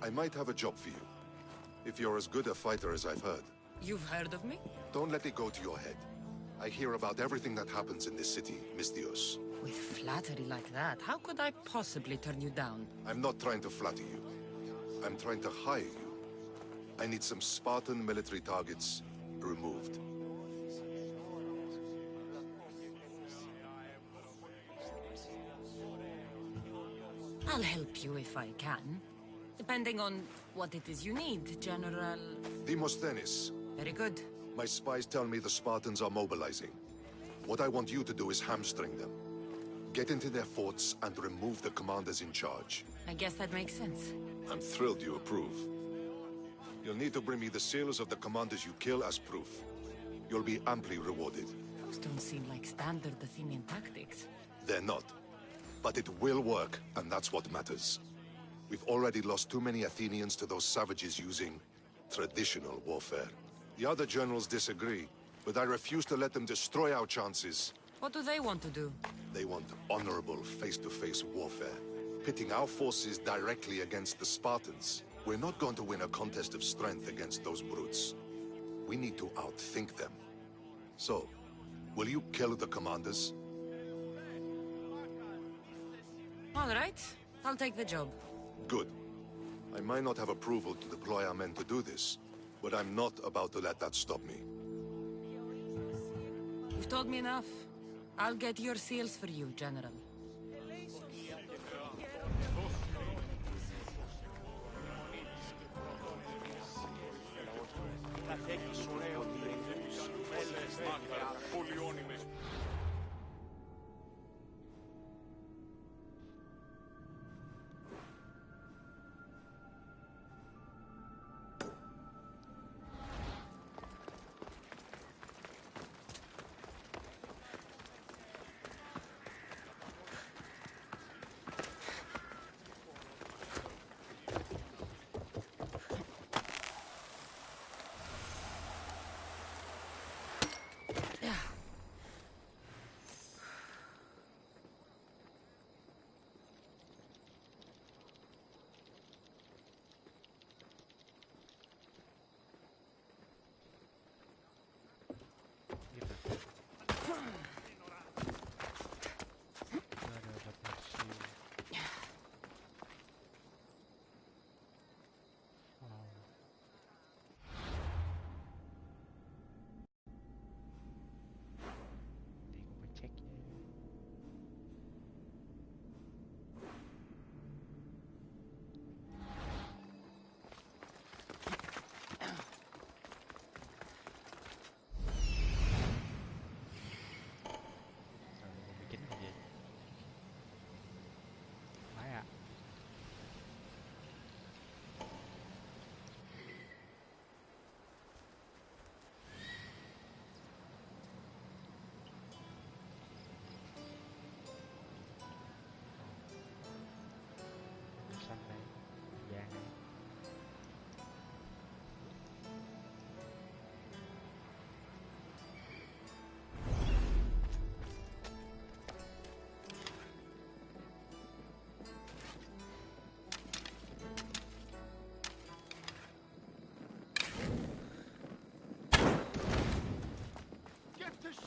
I might have a job for you. If you're as good a fighter as I've heard. You've heard of me? Don't let it go to your head. I hear about everything that happens in this city, Mystios. With flattery like that, how could I possibly turn you down? I'm not trying to flatter you. I'm trying to hire you. I need some Spartan military targets removed. I'll help you if I can. Depending on what it is you need, General... Demosthenes. Very good. My spies tell me the Spartans are mobilizing. What I want you to do is hamstring them. Get into their forts and remove the commanders in charge. I guess that makes sense. I'm thrilled you approve. You'll need to bring me the seals of the commanders you kill as proof. You'll be amply rewarded. Those don't seem like standard Athenian tactics. They're not. But it will work, and that's what matters. We've already lost too many Athenians to those savages using traditional warfare. The other generals disagree, but I refuse to let them destroy our chances. What do they want to do? They want honorable face-to-face warfare, pitting our forces directly against the Spartans. We're not going to win a contest of strength against those brutes. We need to outthink them. So, will you kill the commanders? All right, I'll take the job. Good. I might not have approval to deploy our men to do this, but I'm not about to let that stop me. You've told me enough. I'll get your seals for you, General.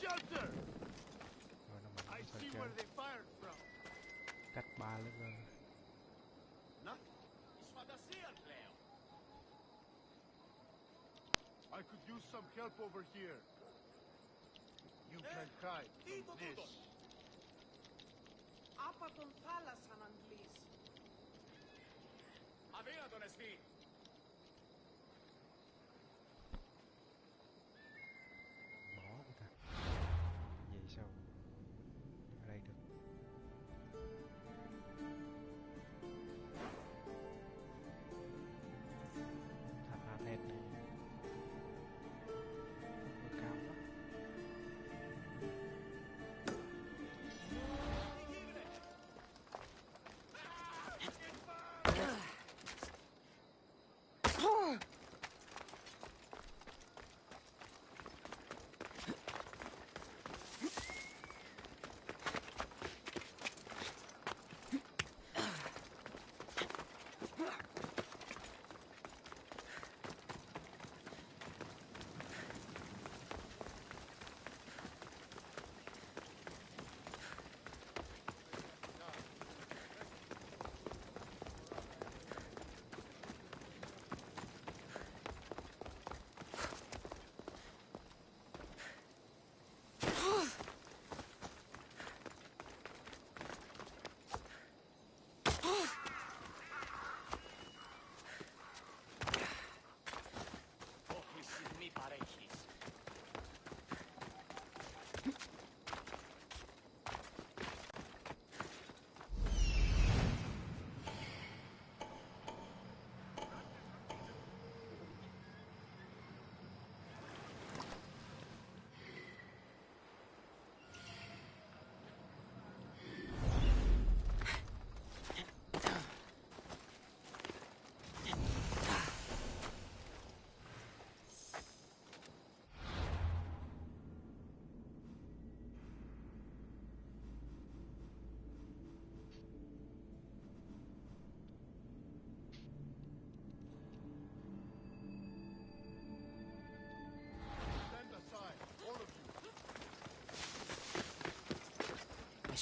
Shelter! I see where they fired from. Cách ba lên rồi. I could use some help over here. You can hide from this. Άπα τον θάλασσαν Αγγλής. Αδύνατον εστί.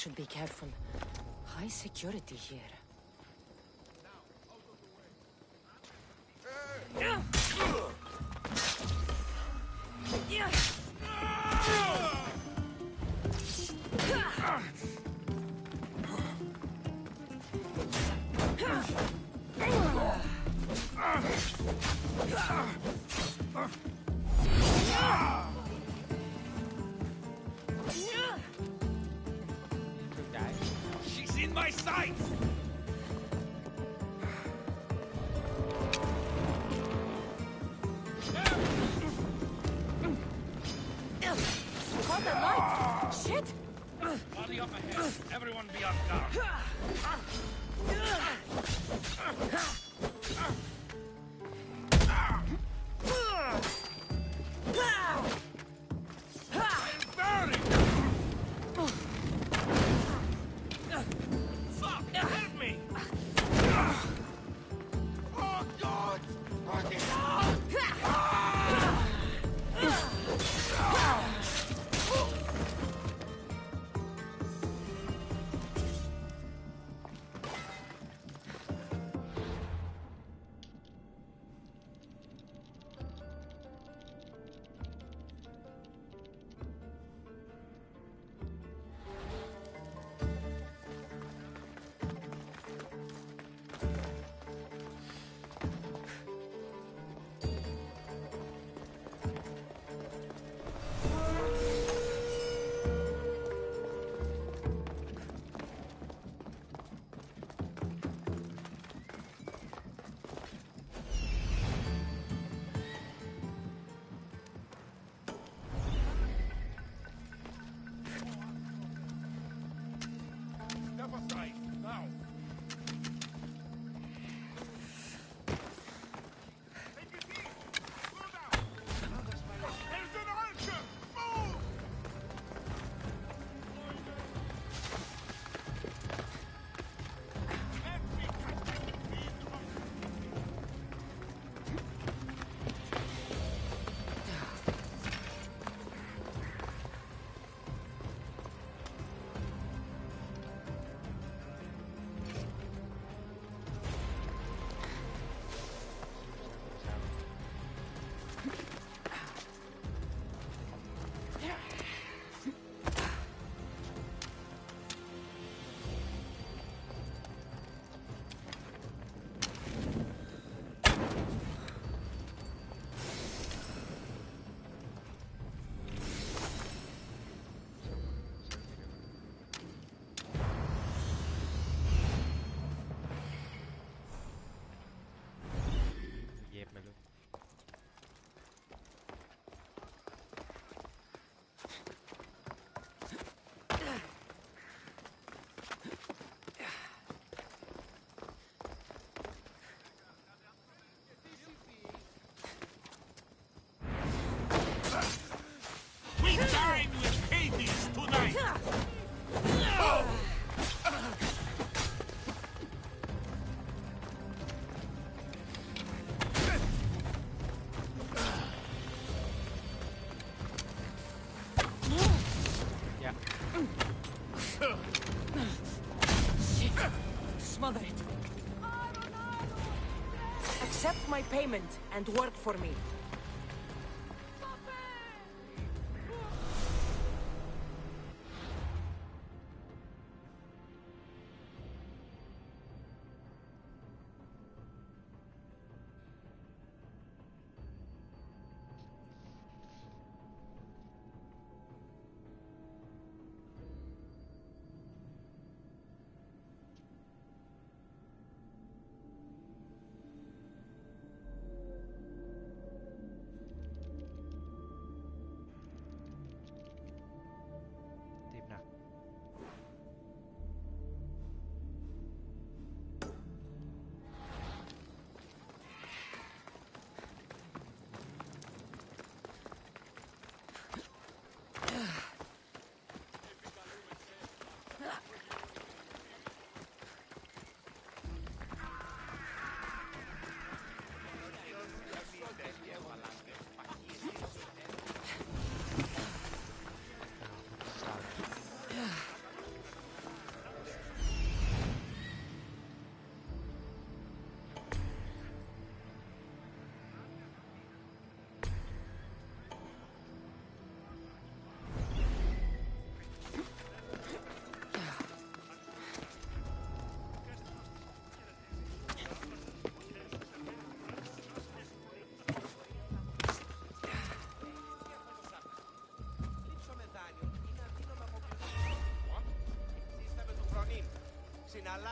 should be careful. High security here. She's in my sights! Caught the light! Shit! Body up ahead. Everyone be on guard. Fuck! Help me! Oh, God! Step aside, now! Take it easy! Slow down! There's an archer! Move! Let me protect these dẹp mày luôn. We dine with Hades tonight! Dạ. Shit! Smother it. Accept my payment and work for me.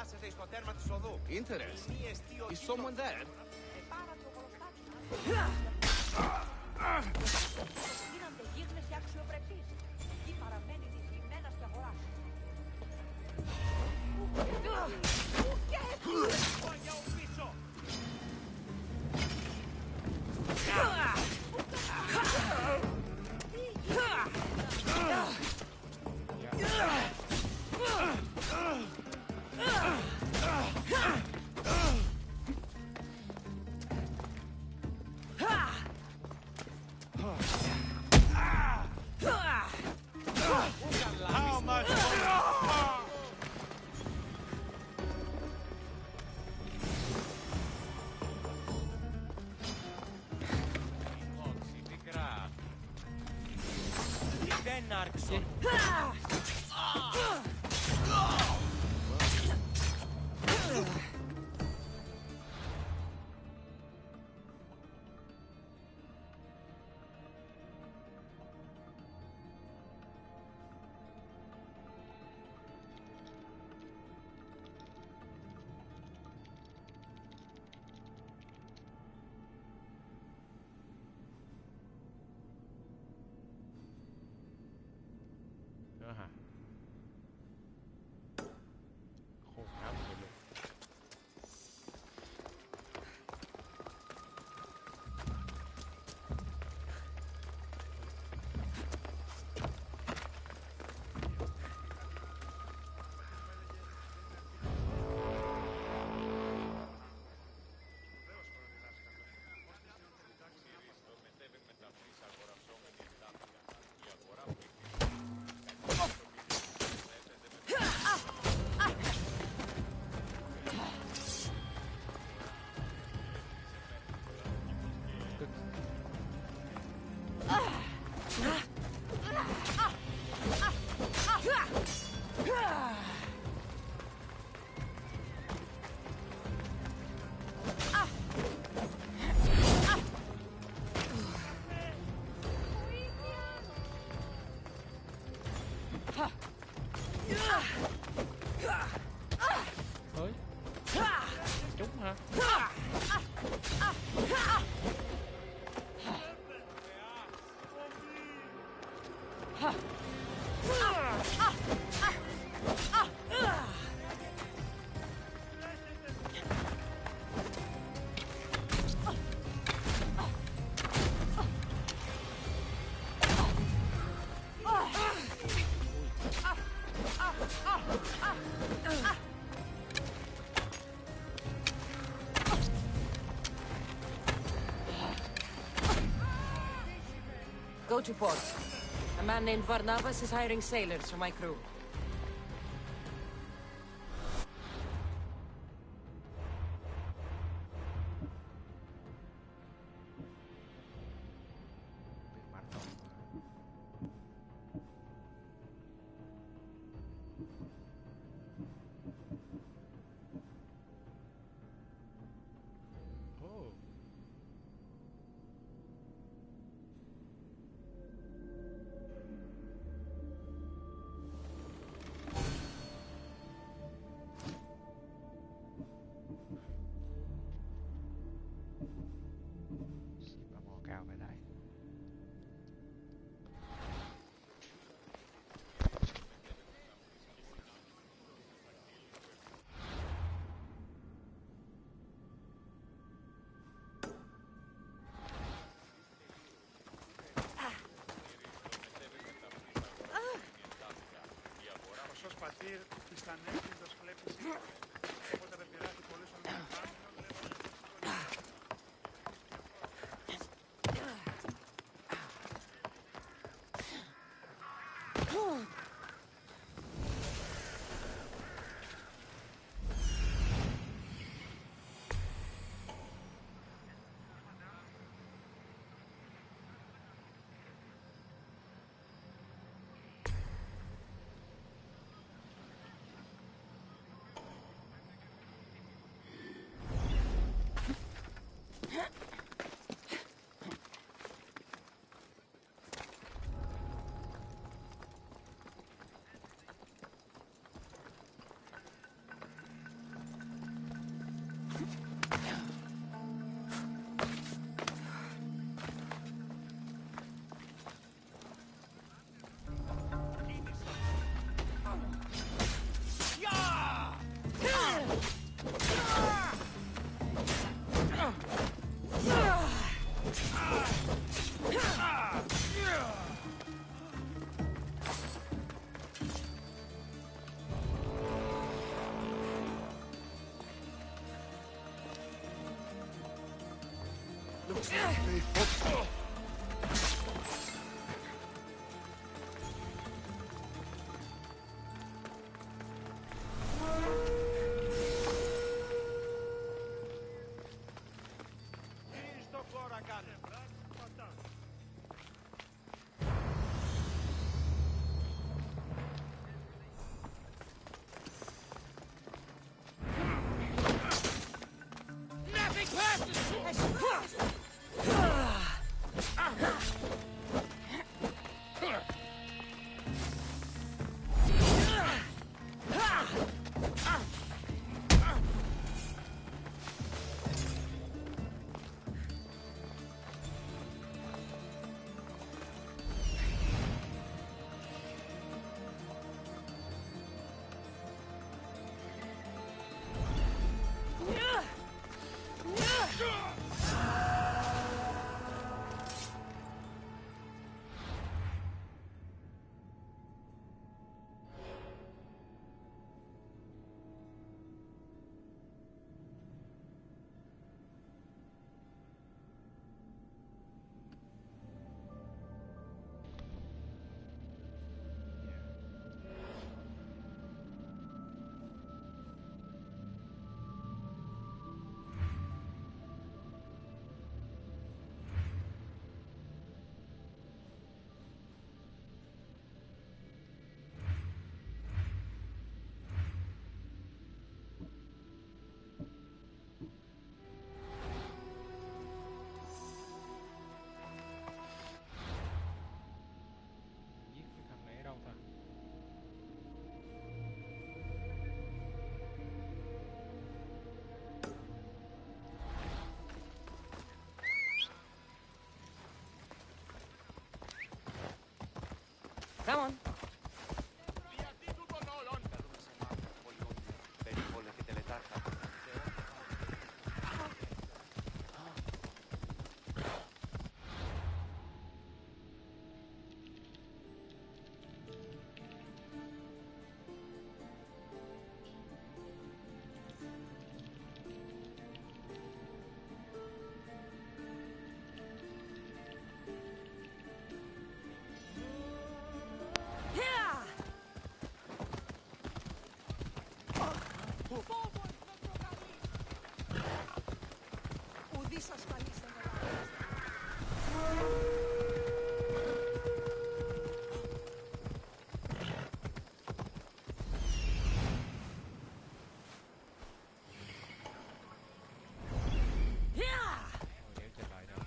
φτάσετε στο τέρμα της οδού. Interesting. Is someone there? Γίνονται γίγνες και αξιοπρεπείς. Εκεί παραμένει νυχλημένα στη αγορά σου. Φόγια ο πίσω! How much δεν άρχισε. Khổ lắm rồi luôn. Ơi, trúng hả? Go to port. A man named Varnavas is hiring sailors for my crew. Bắn không? Oh. Ship ở mò cao vậy đây. Ο σως πατήρ ήταν εύκολος βλέπεις. Όποτε δεν πειράζει πολύ στον Ιαπάνο. Looks like they fought. Giết cái thằng này ở đâu ta? Come on. Pericolo che te le tacca. Ουδής ασφαλής δεν Thôi kéo trở lại đâu.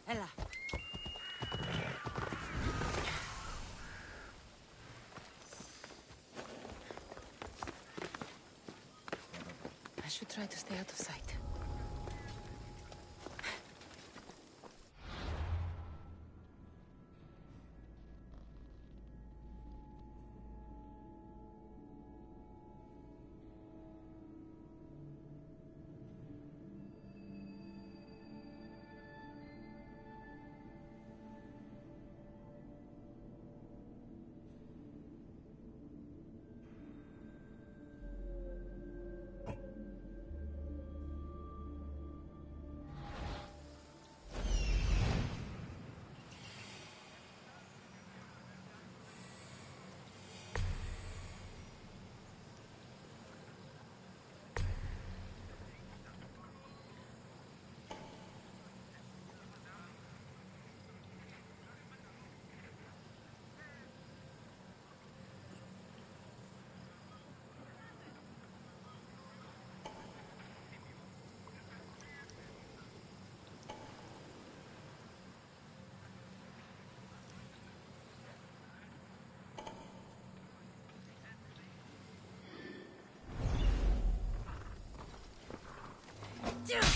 Έλα. I should try to stay out of sight. ร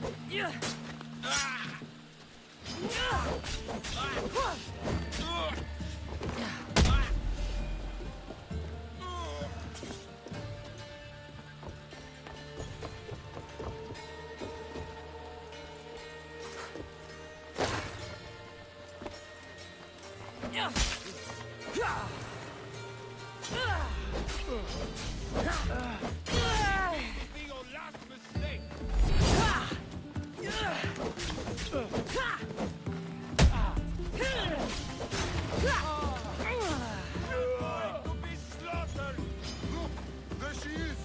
Be your last mistake. To be slaughtered. Look! There she is!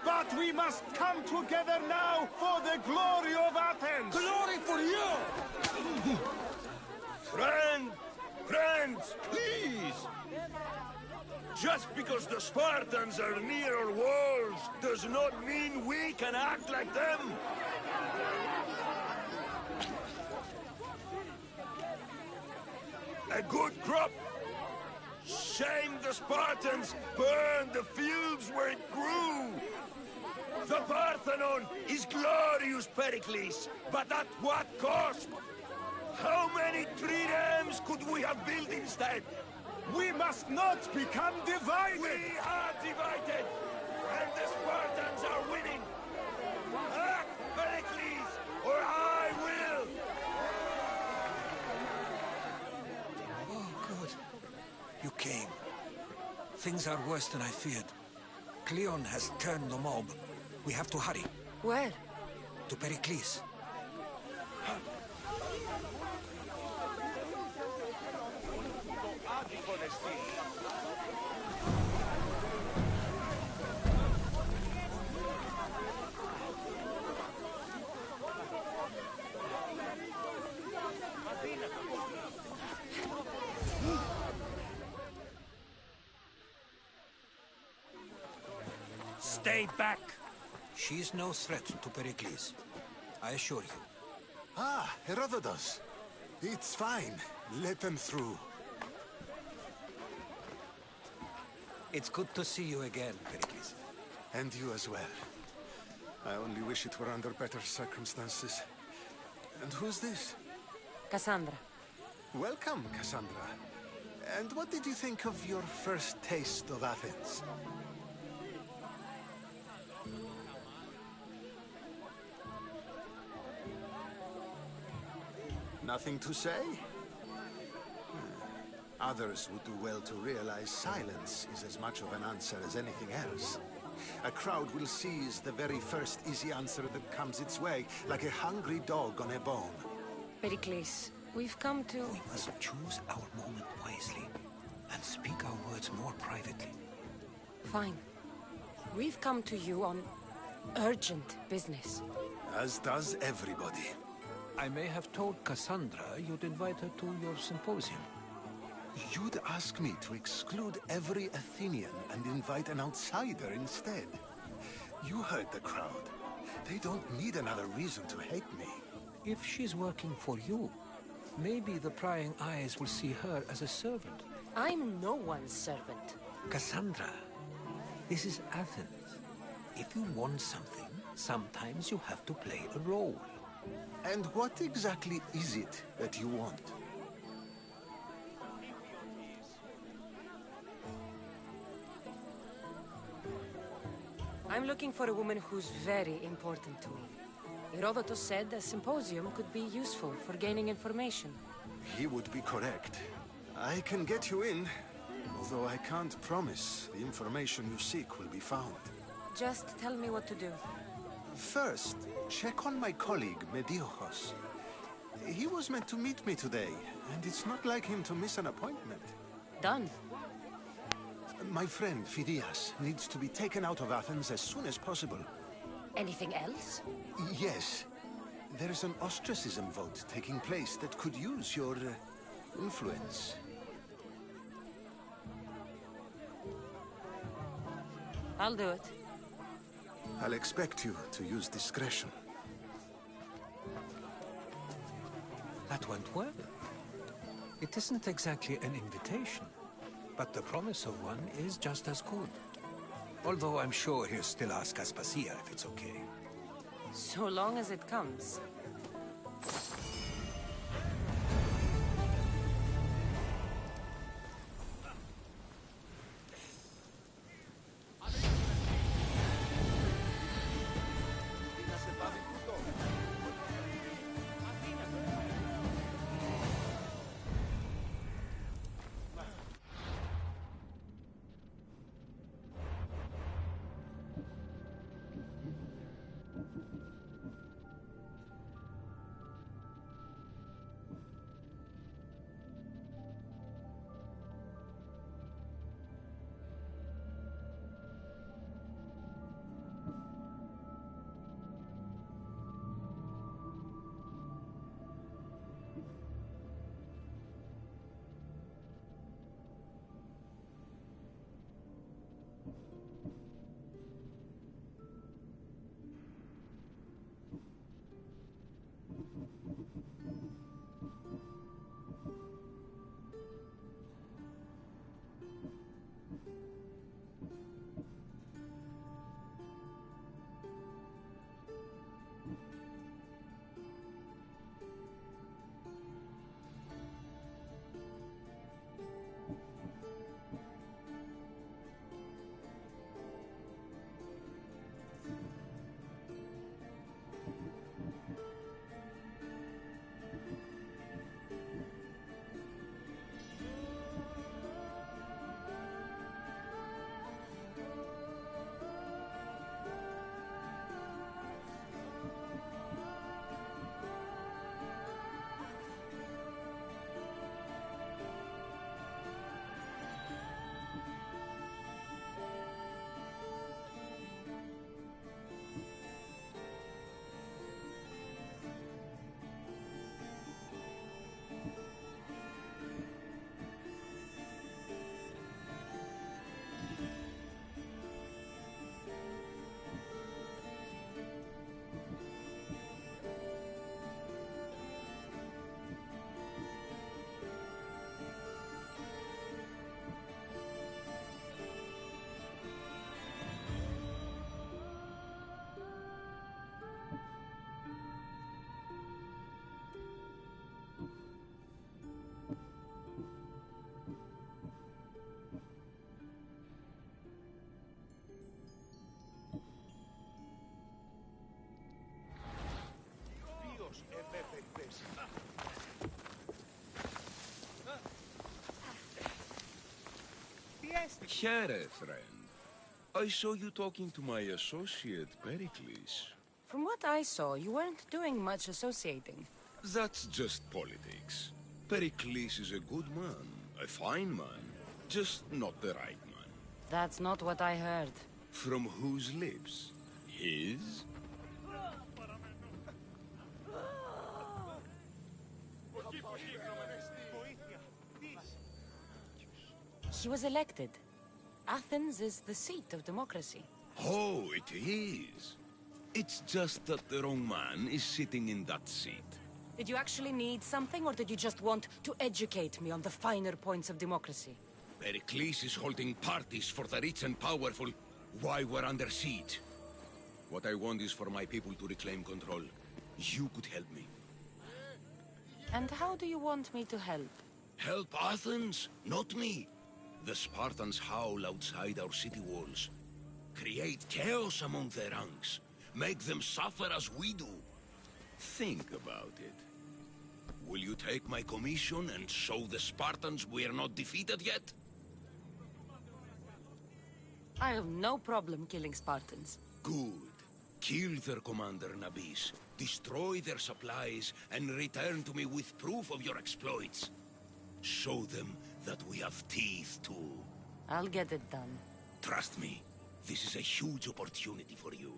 But we must come together now for the glory of Athens! Glory for you! Friends, please! Just because the Spartans are near our walls does not mean we can act like them! A good crop! Shame the Spartans burned the fields where it grew! The Parthenon is glorious, Pericles, but at what cost? How many triremes could we have built instead? We must not become divided! We are divided, and the Spartans are winning! Act, Pericles, or I will! Oh, good. You came. Things are worse than I feared. Cleon has turned the mob. We have to hurry. Where? To Pericles. Stay back! She's no threat to Pericles. I assure you. Ah, Herodotus. It's fine. Let them through. It's good to see you again, Pericles. And you as well. I only wish it were under better circumstances. And who's this? Cassandra. Welcome, Cassandra. And what did you think of your first taste of Athens? Nothing to say? Others would do well to realize silence is as much of an answer as anything else. A crowd will seize the very first easy answer that comes its way, like a hungry dog on a bone. Pericles, we've come to... We must choose our moment wisely and speak our words more privately. Fine. We've come to you on urgent business. As does everybody. I may have told Cassandra you'd invite her to your symposium. You'd ask me to exclude every Athenian and invite an outsider instead. You heard the crowd. They don't need another reason to hate me. If she's working for you, maybe the prying eyes will see her as a servant. I'm no one's servant. Cassandra, this is Athens. If you want something, sometimes you have to play a role. And what exactly is it that you want? I'm looking for a woman who's very important to me. Herodotus said a symposium could be useful for gaining information. He would be correct. I can get you in, although I can't promise the information you seek will be found. Just tell me what to do. First, check on my colleague, Mediochos. He was meant to meet me today, and it's not like him to miss an appointment. Done. My friend, Phidias, needs to be taken out of Athens as soon as possible. Anything else? Yes. There is an ostracism vote taking place that could use your influence. I'll do it. I'll expect you to use discretion. That went well. It isn't exactly an invitation, but the promise of one is just as good. Although I'm sure he'll still ask Aspasia if it's okay. So long as it comes. KHauA, friend. I saw you talking to my associate, Pericles. From what I saw, you weren't doing much associating. That's just politics. Pericles is a good man, a fine man, just not the right man. That's not what I heard. From whose lips? His? He was elected. Athens is the seat of democracy. Oh, it is. It's just that the wrong man is sitting in that seat. Did you actually need something, or did you just want to educate me on the finer points of democracy? Pericles is holding parties for the rich and powerful while we're under siege. What I want is for my people to reclaim control. You could help me. And how do you want me to help? Help Athens, not me. The Spartans howl outside our city walls. Create chaos among their ranks. Make them suffer as we do. Think about it. Will you take my commission and show the Spartans we are not defeated yet? I have no problem killing Spartans. Good. Kill their commander, Nabis. Destroy their supplies and return to me with proof of your exploits. Show them that we have teeth too. I'll get it done. Trust me, this is a huge opportunity for you.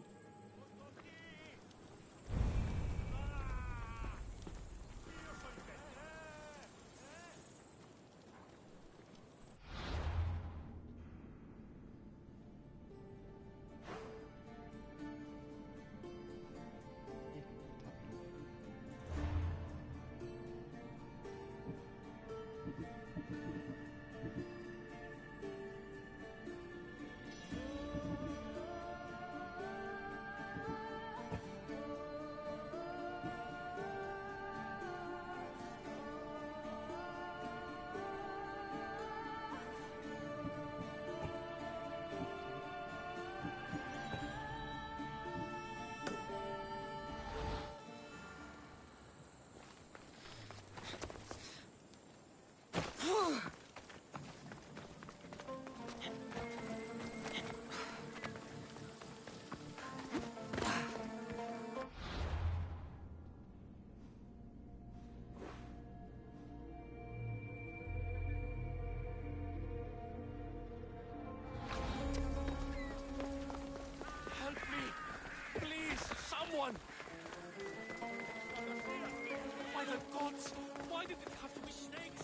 By the gods! Why did it have to be snakes?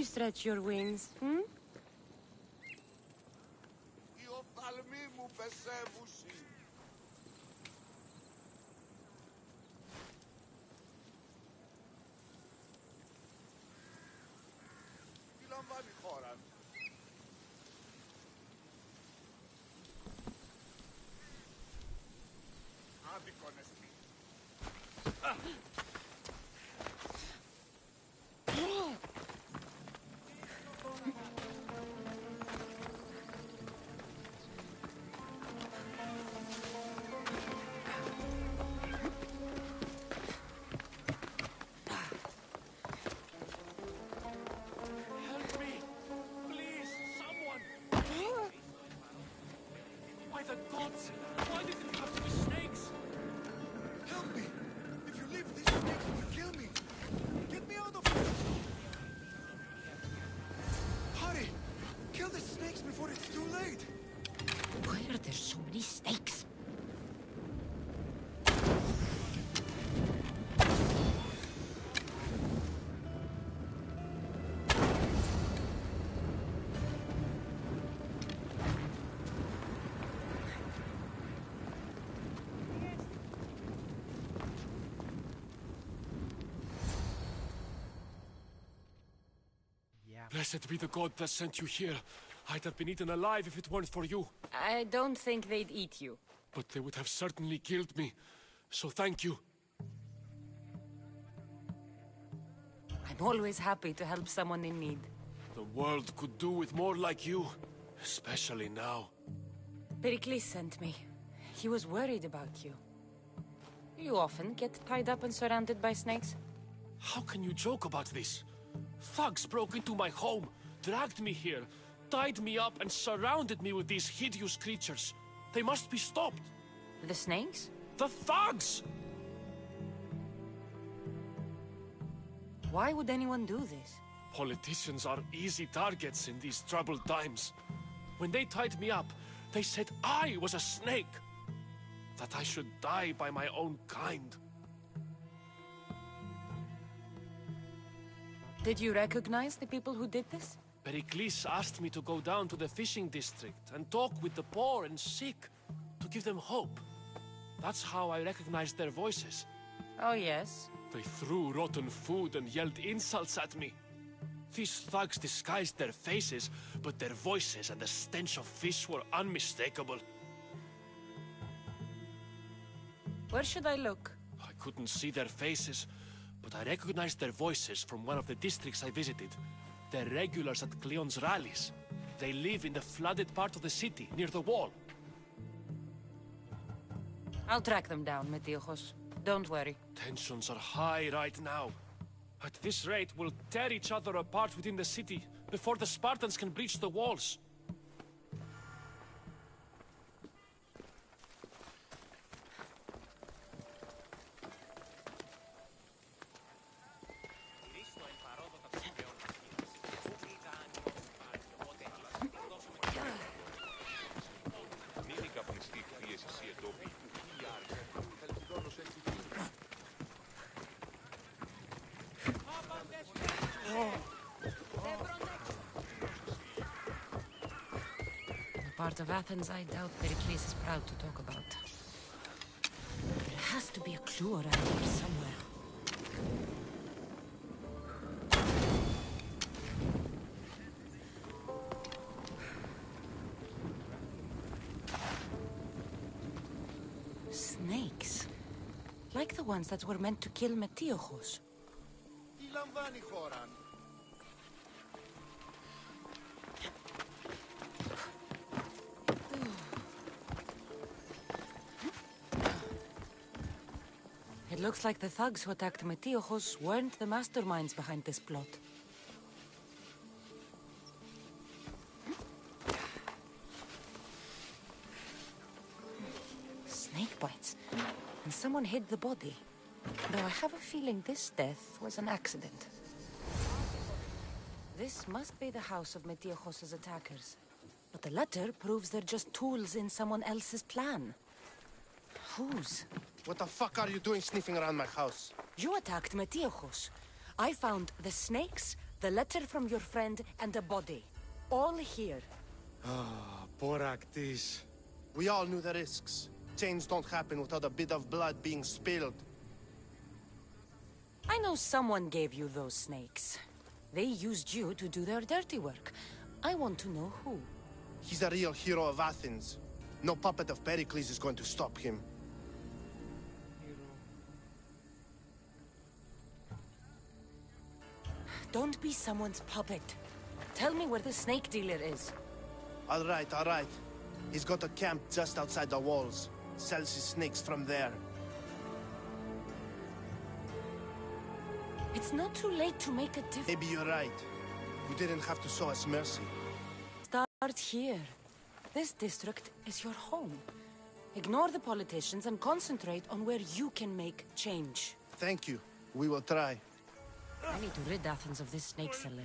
you stretch your wings, hmm? Help me! Please, someone! By the gods! Why did it have to be snakes? Help me! If you leave, these snakes will kill me! Get me out of here! Hurry! Kill the snakes before it's too late! Why are there so many snakes? Blessed be the god that sent you here. I'd have been eaten alive if it weren't for you. I don't think they'd eat you. But they would have certainly killed me. So thank you. I'm always happy to help someone in need. The world could do with more like you. Especially now. Pericles sent me. He was worried about you. You often get tied up and surrounded by snakes? How can you joke about this? Thugs broke into my home, dragged me here, tied me up and surrounded me with these hideous creatures. They must be stopped. The snakes? The thugs! Why would anyone do this? Politicians are easy targets in these troubled times. When they tied me up, they said I was a snake. That I should die by my own kind. Did you recognize the people who did this? Pericles asked me to go down to the fishing district and talk with the poor and sick, to give them hope. That's how I recognized their voices. Oh, yes. They threw rotten food and yelled insults at me. These thugs disguised their faces, but their voices and the stench of fish were unmistakable. Where should I look? I couldn't see their faces, but I recognized their voices from one of the districts I visited. They're regulars at Cleon's rallies. They live in the flooded part of the city, near the wall. I'll track them down, Metiochos. Don't worry. Tensions are high right now. At this rate, we'll tear each other apart within the city before the Spartans can breach the walls. Part of Athens I doubt Pericles is proud to talk about. There has to be a clue around here somewhere. Snakes. Like the ones that were meant to kill Metiochos. Τι λαμβάνει η χώρα? It looks like the thugs who attacked Metiochos weren't the masterminds behind this plot. Snake bites. And someone hid the body. Though I have a feeling this death was an accident. This must be the house of Metiochos' attackers. But the letter proves they're just tools in someone else's plan. Whose? What the fuck are you doing sniffing around my house? You attacked Metiochos. I found the snakes, the letter from your friend, and the body. All here. Ah, poor Actis. We all knew the risks. Change don't happen without a bit of blood being spilled. I know someone gave you those snakes. They used you to do their dirty work. I want to know who. He's a real hero of Athens. No puppet of Pericles is going to stop him. Don't be someone's puppet. Tell me where the snake dealer is. All right, all right. He's got a camp just outside the walls. Sells his snakes from there. It's not too late to make a difference. Maybe you're right. You didn't have to show us mercy. Start here. This district is your home. Ignore the politicians and concentrate on where you can make change. Thank you. We will try. I need to rid Athens of this snake seller.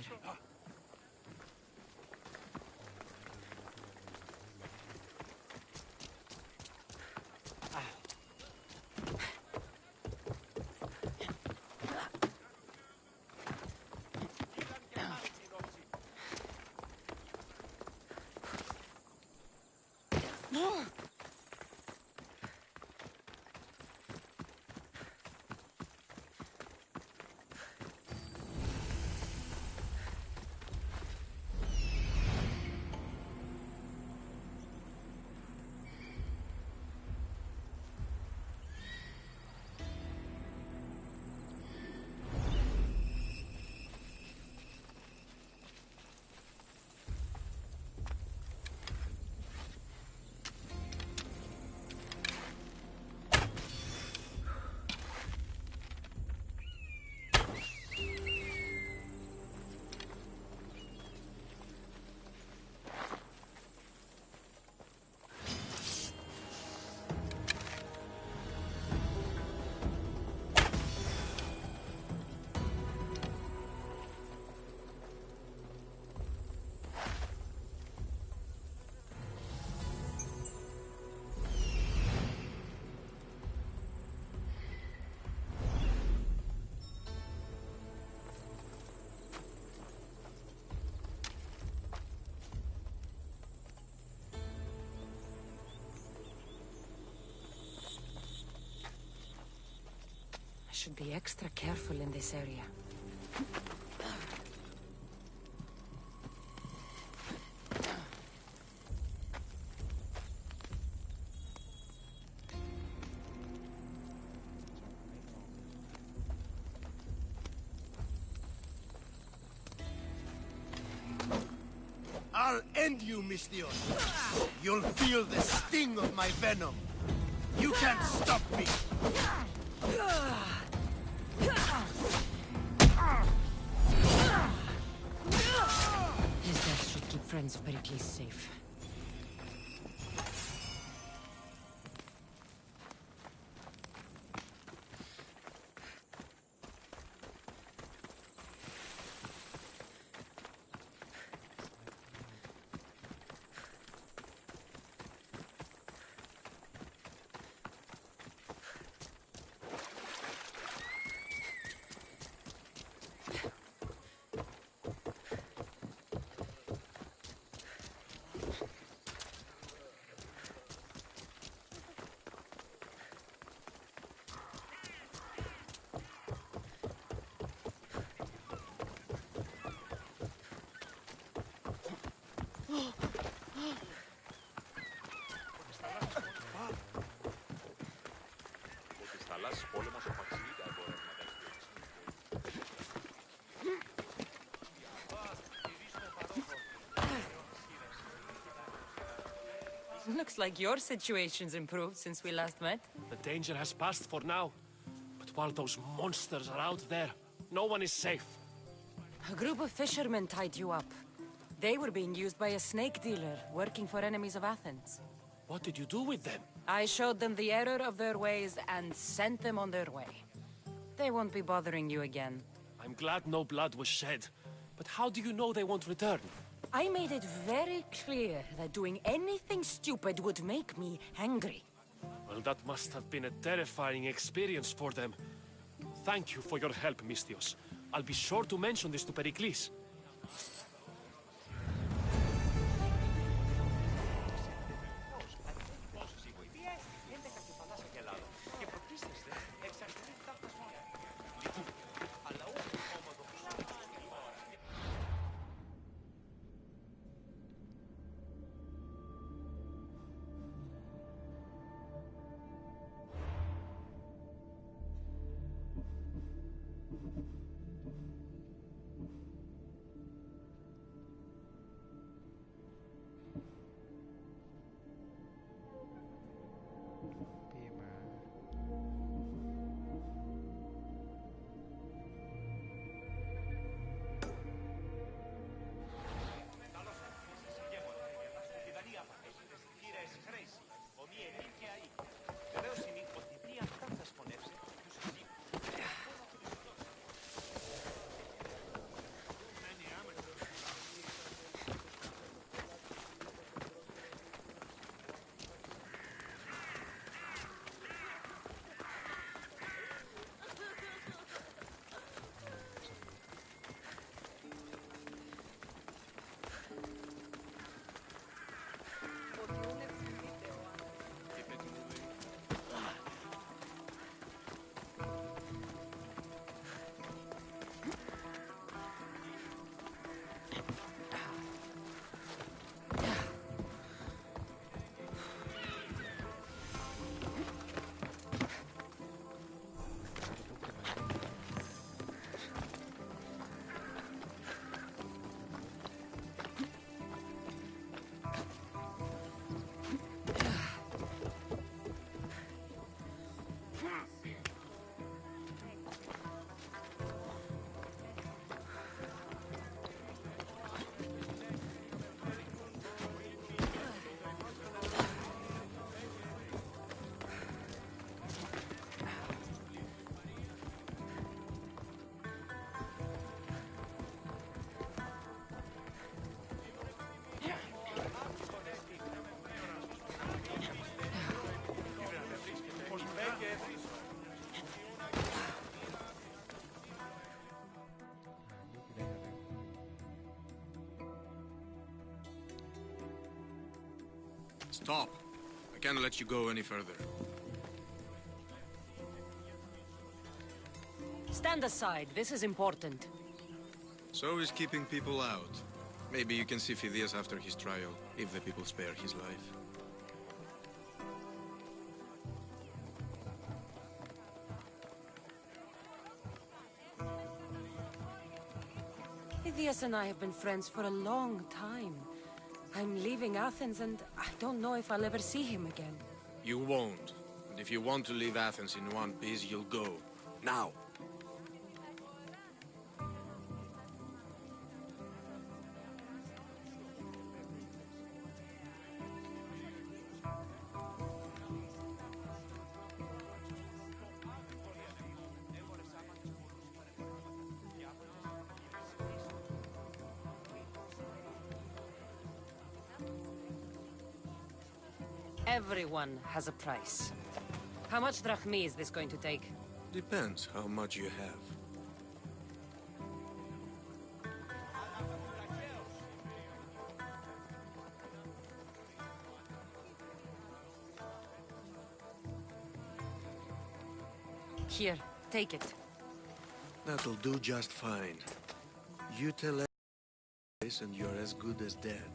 Should be extra careful in this area. I'll end you, Mystios. You'll feel the sting of my venom. You can't stop me. His death should keep friends of Pericles safe. Looks like your situation's improved since we last met. The danger has passed for now. But while those monsters are out there, no one is safe. A group of fishermen tied you up. They were being used by a snake dealer working for enemies of Athens. What did you do with them? I showed them the error of their ways and sent them on their way. They won't be bothering you again. I'm glad no blood was shed. But how do you know they won't return? I made it very clear that doing anything stupid would make me angry. Well, that must have been a terrifying experience for them. Thank you for your help, Mystios. I'll be sure to mention this to Pericles. Stop. I can't let you go any further. Stand aside. This is important. So is keeping people out. Maybe you can see Phidias after his trial, if the people spare his life. Phidias and I have been friends for a long time. I'm leaving Athens and I don't know if I'll ever see him again. You won't. And if you want to leave Athens in one piece, you'll go. Now! Everyone has a price. How much drachmi is this going to take? Depends how much you have. Here, take it. That'll do just fine. You tell this and you're as good as dead.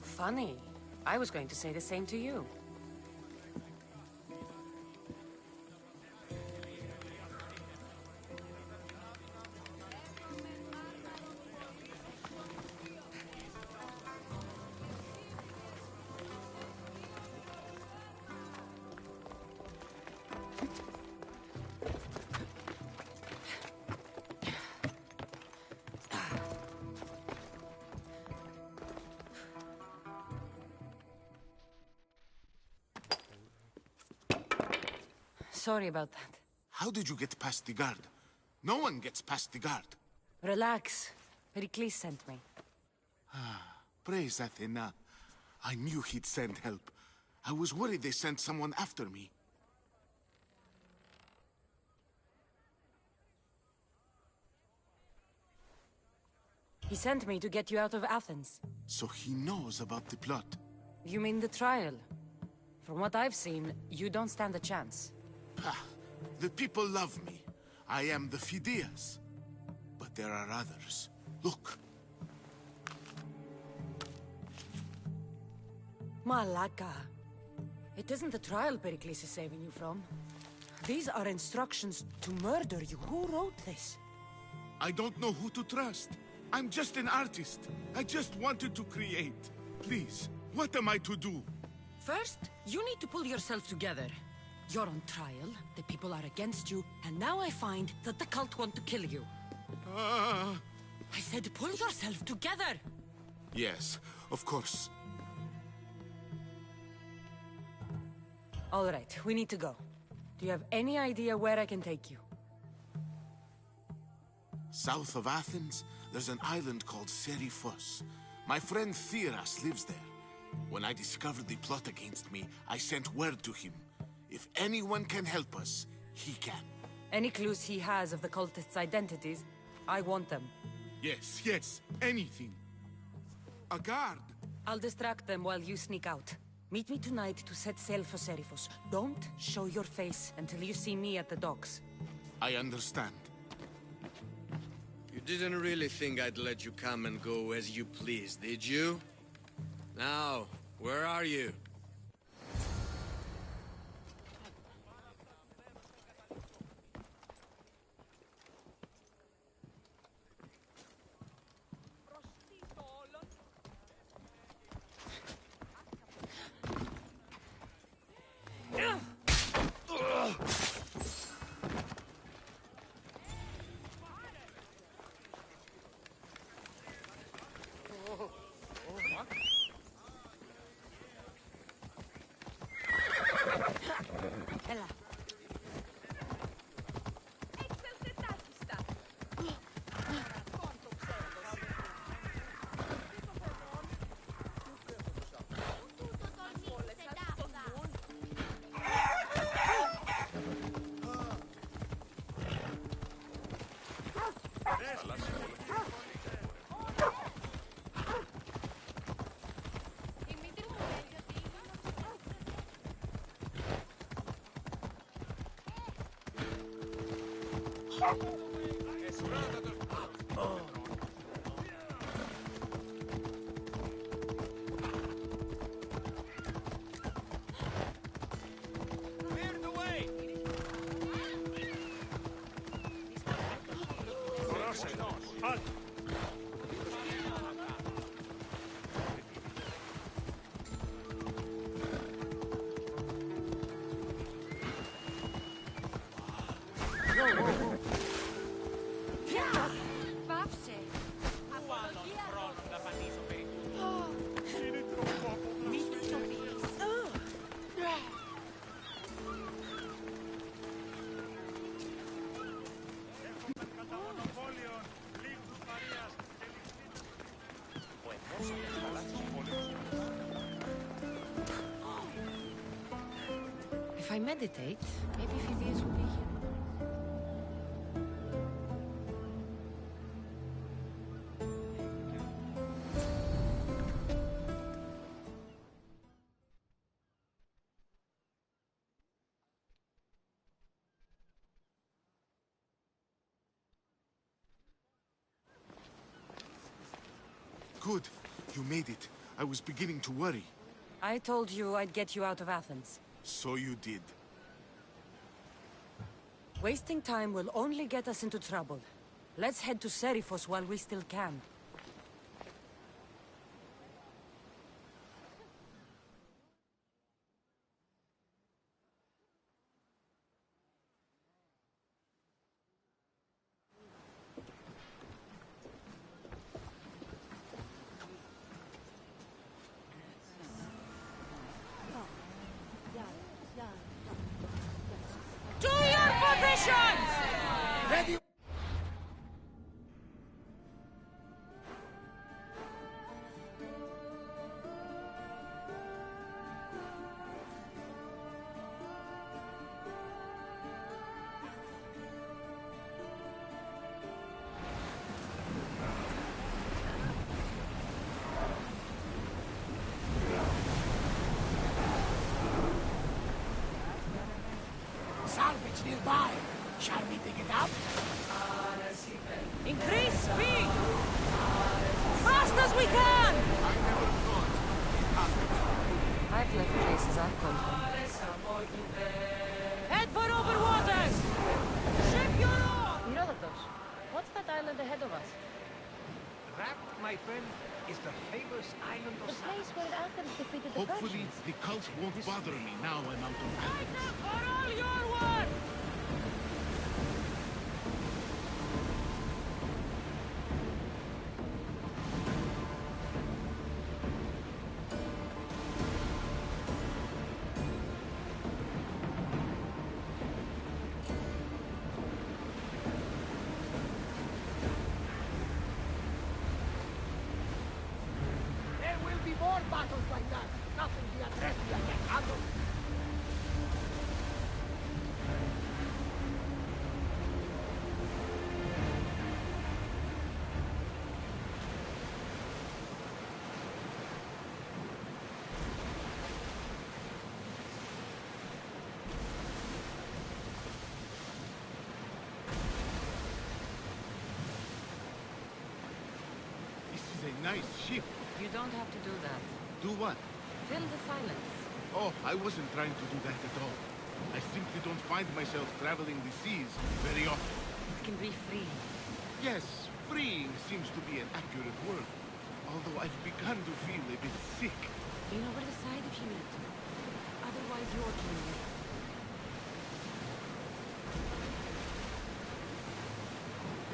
Funny. I was going to say the same to you. Sorry about that. How did you get past the guard? No one gets past the guard. Relax. Pericles sent me. Praise Athena. I knew he'd send help. I was worried they sent someone after me. He sent me to get you out of Athens. So he knows about the plot. You mean the trial? From what I've seen, you don't stand a chance. Pah! The people love me. I am the Phidias. But there are others. Look. Malaka. It isn't the trial Pericles is saving you from. These are instructions to murder you. Who wrote this? I don't know who to trust. I'm just an artist. I just wanted to create. Please, what am I to do? First, you need to pull yourself together. You're on trial, the people are against you, and now I find that the cult want to kill you. I said pull yourself together! Yes, of course. All right, we need to go. Do you have any idea where I can take you? South of Athens, there's an island called Seriphos. My friend Theras lives there. When I discovered the plot against me, I sent word to him. If anyone can help us, he can. Any clues he has of the cultists' identities? I want them. Yes, yes, anything. A guard! I'll distract them while you sneak out. Meet me tonight to set sail for Seriphos. Don't show your face until you see me at the docks. I understand. You didn't really think I'd let you come and go as you please, did you? Now, where are you? If I meditate, maybe Phidias will be here. Good. You made it. I was beginning to worry. I told you I'd get you out of Athens. So you did. Wasting time will only get us into trouble. Let's head to Seriphos while we still can. To your positions! Ready! Pick it up. Increase speed! Fast as we can! I never thought it happened. I've left places I've come from. Head for over waters! Ship your oar! Herodotus, what's that island ahead of us? That, my friend, is the famous island of The place where Athens defeated the Hopefully, Persians. the cult won't bother me now I'm out of Athens. For all your work! There will be more battles like that. Nothing the Adrestia can handle. This is a nice ship. You don't have to do that. Do what? Fill the silence. Oh, I wasn't trying to do that at all. I simply don't find myself traveling the seas very often. It can be free. Yes, freeing seems to be an accurate word. Although I've begun to feel a bit sick. Lean over the side if you need to. Otherwise, you're dreaming.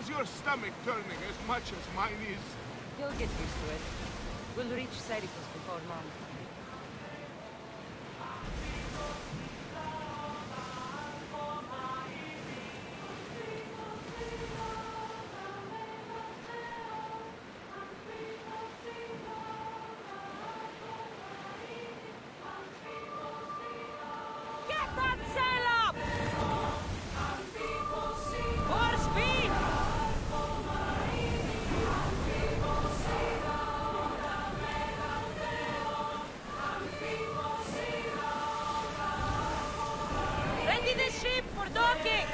Is your stomach turning as much as mine is? You'll get used to it. We'll reach Serifus before long. Get that sail up! More speed! Ready the ship for docking!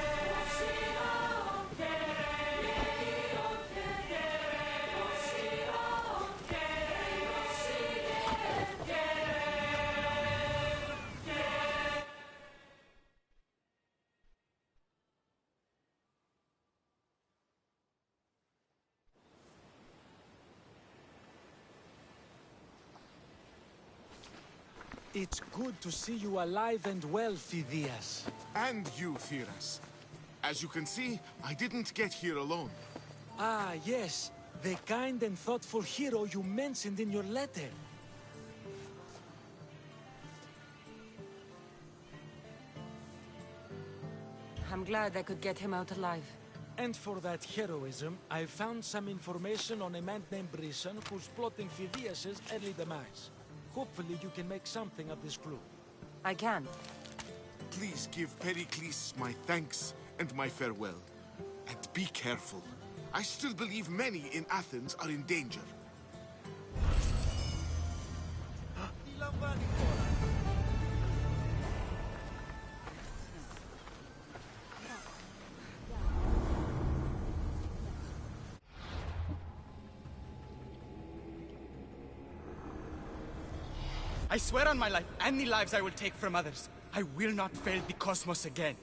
It's good to see you alive and well, Phidias. And you, Theras. As you can see, I didn't get here alone. Ah, yes. The kind and thoughtful hero you mentioned in your letter. I'm glad I could get him out alive. And for that heroism, I found some information on a man named Brisson who's plotting Phidias' early demise. Hopefully you can make something of this clue. I can. Please give Pericles my thanks and my farewell. And be careful. I still believe many in Athens are in danger. I swear on my life and the lives I will take from others, I will not fail the cosmos again.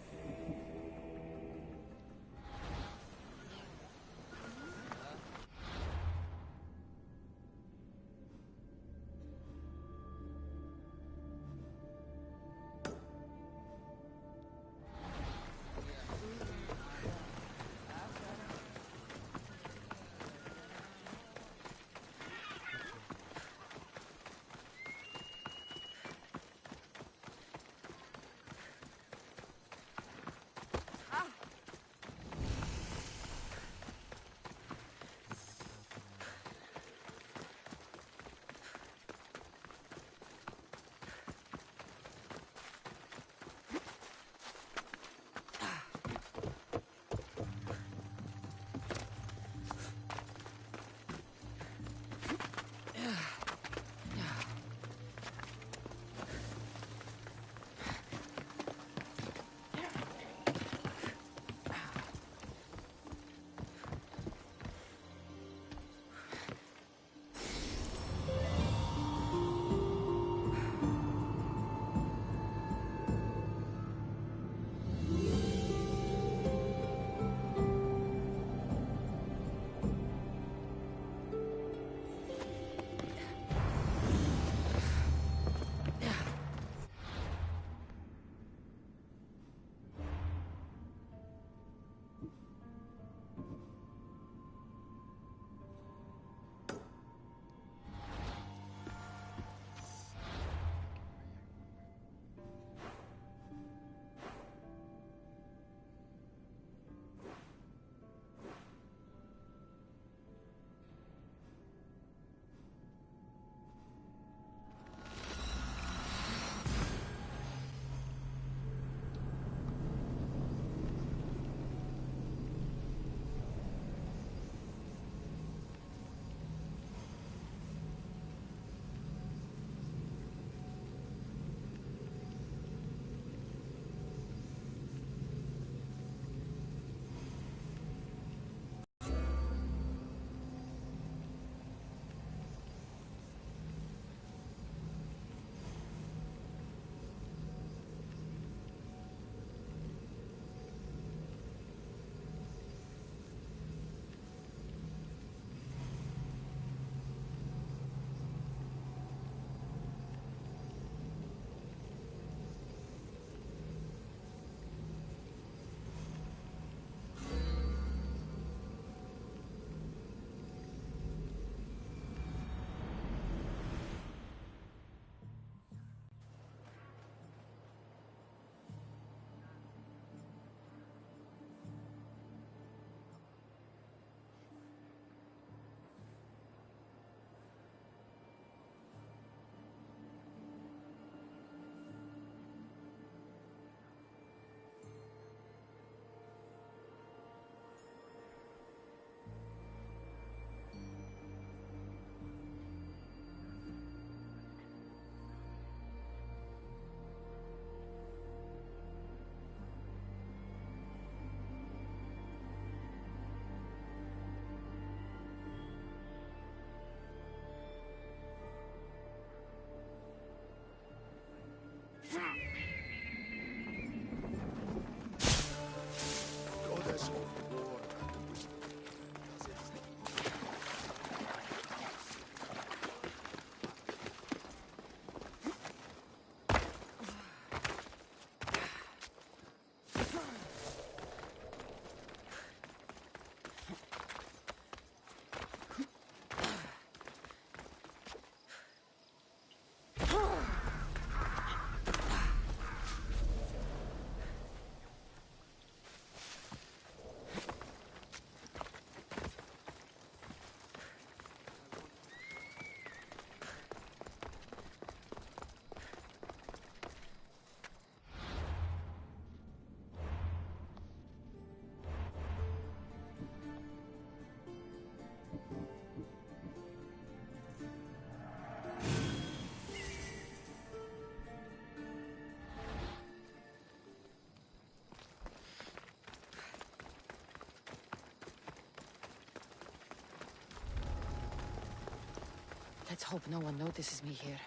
Let's hope no one notices me here.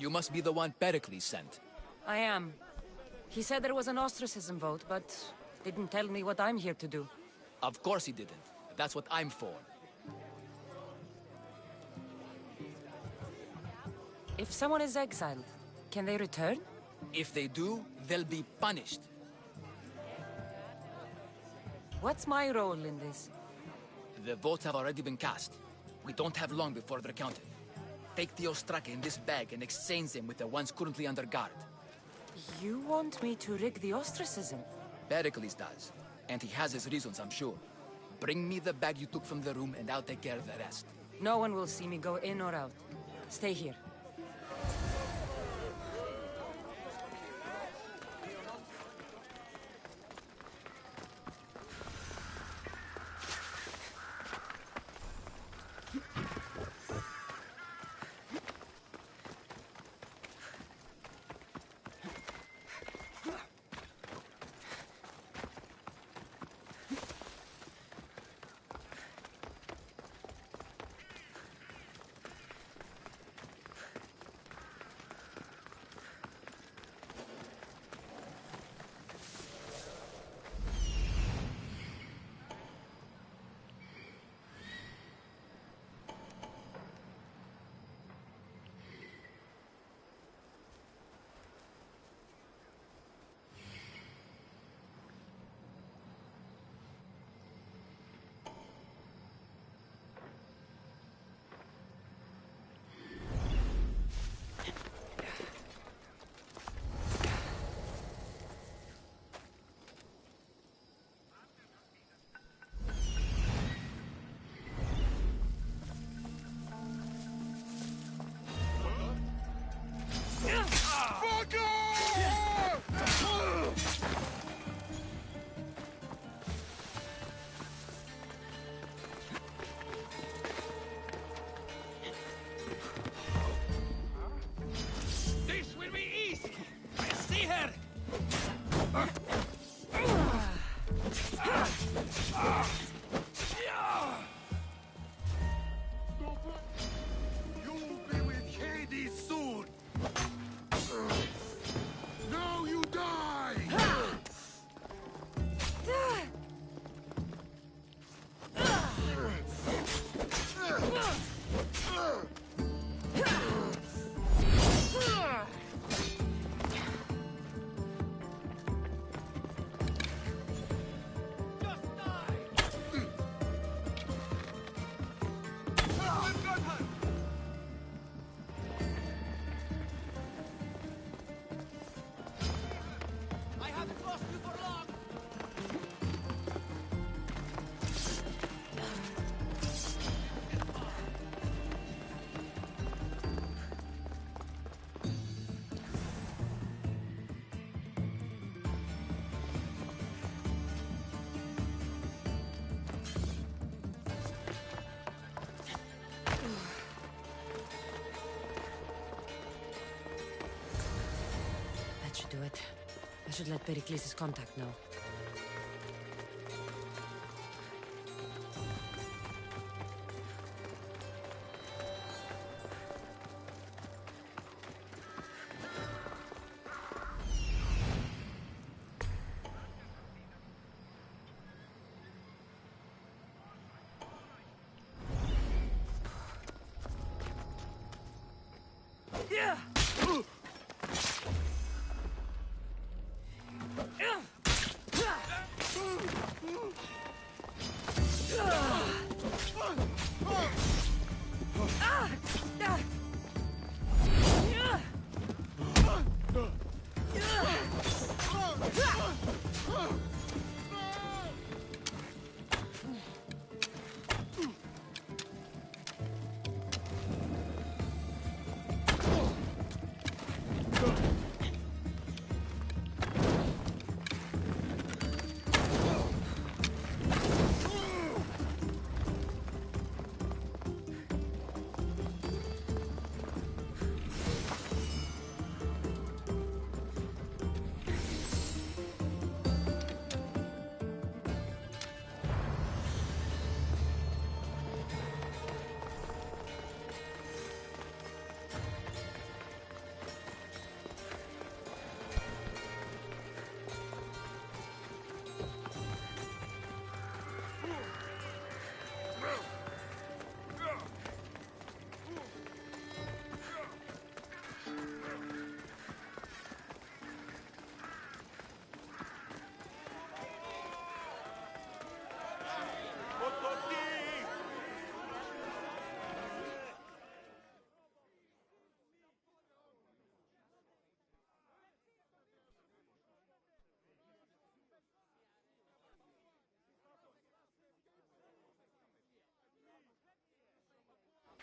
You must be the one Pericles sent. I am. He said there was an ostracism vote, but didn't tell me what I'm here to do. Of course he didn't. That's what I'm for. If someone is exiled, can they return? If they do, they'll be punished. What's my role in this? The votes have already been cast. We don't have long before they're counted. Take the Ostraka in this bag and exchange them with the ones currently under guard. You want me to rig the ostracism? Pericles does. And he has his reasons, I'm sure. Bring me the bag you took from the room and I'll take care of the rest. No one will see me go in or out. Stay here. Do it. I should let Pericles' contact know.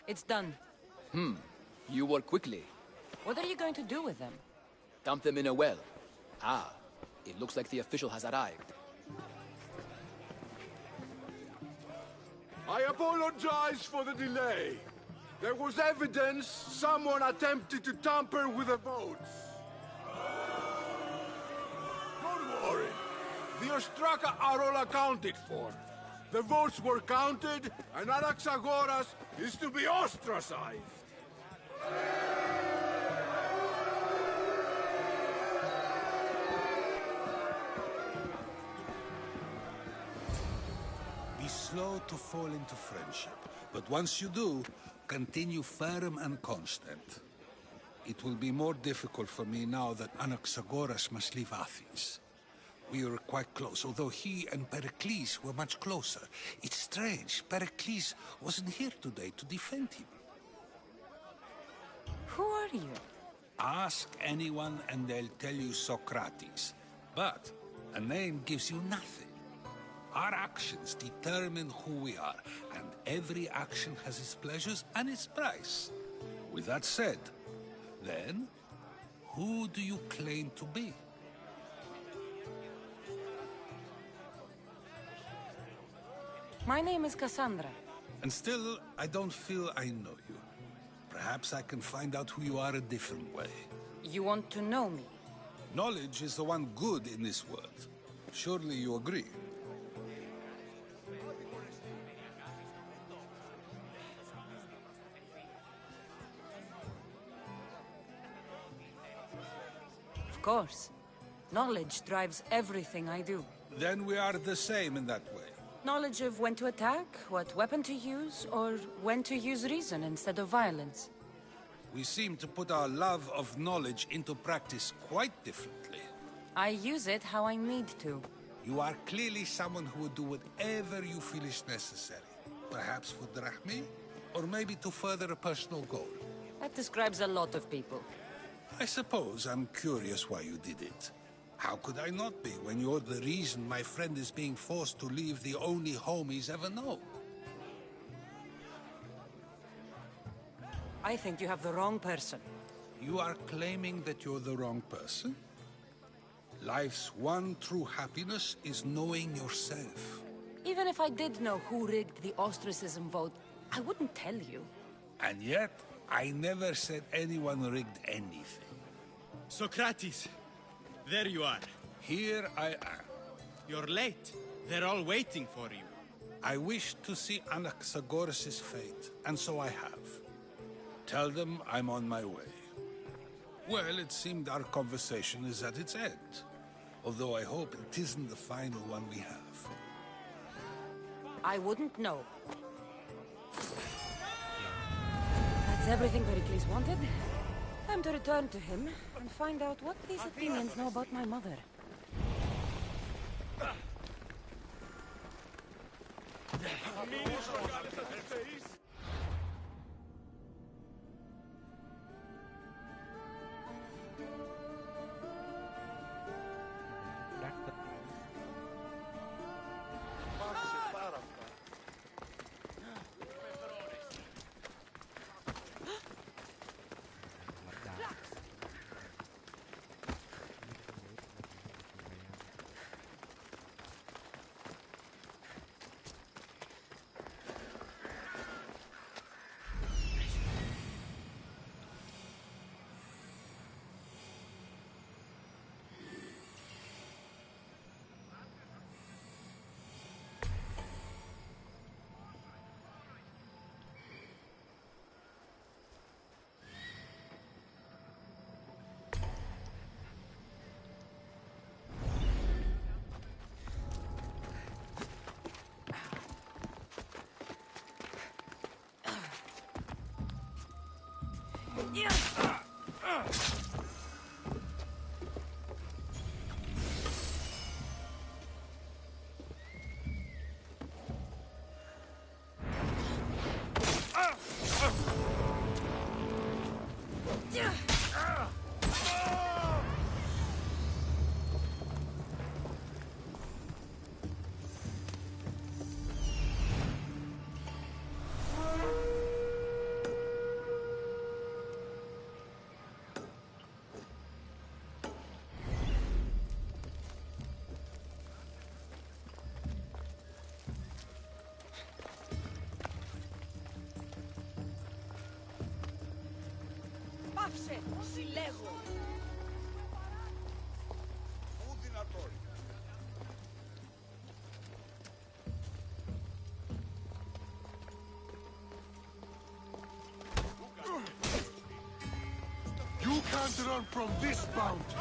It's done. You work quickly. What are you going to do with them? Dump them in a well. Ah, it looks like the official has arrived. I apologize for the delay. There was evidence someone attempted to tamper with the votes. Don't worry. The Ostraka are all accounted for. The votes were counted, and Anaxagoras is to be ostracized. Be slow to fall into friendship, but once you do, continue firm and constant. It will be more difficult for me now that Anaxagoras must leave Athens. We were quite close, although he and Pericles were much closer. It's strange, Pericles wasn't here today to defend him. Who are you? Ask anyone and they'll tell you Socrates. But a name gives you nothing. Our actions determine who we are, and every action has its pleasures and its price. With that said, then, who do you claim to be? My name is Cassandra. And still, I don't feel I know you. Perhaps I can find out who you are a different way. You want to know me? Knowledge is the one good in this world. Surely you agree? Of course. Knowledge drives everything I do. Then we are the same in that way. Knowledge of when to attack, what weapon to use, or when to use reason instead of violence. We seem to put our love of knowledge into practice quite differently. I use it how I need to. You are clearly someone who would do whatever you feel is necessary. Perhaps for drachmae, or maybe to further a personal goal. That describes a lot of people. I suppose I'm curious why you did it. How could I not be when you're the reason my friend is being forced to leave the only home he's ever known? I think you have the wrong person. You are claiming that you're the wrong person? Life's one true happiness is knowing yourself. Even if I did know who rigged the ostracism vote, I wouldn't tell you. And yet, I never said anyone rigged anything. Socrates, there you are. Here I am. You're late. They're all waiting for you. I wish to see Anaxagoras' fate, and so I have. Tell them I'm on my way. Well, it seemed our conversation is at its end. Although I hope it isn't the final one we have. I wouldn't know. That's everything Pericles wanted. Time to return to him and find out what these Athenians know about my mother. Πάψε, συλλέγω. Πού δυνατόν. You can't run from this bounty.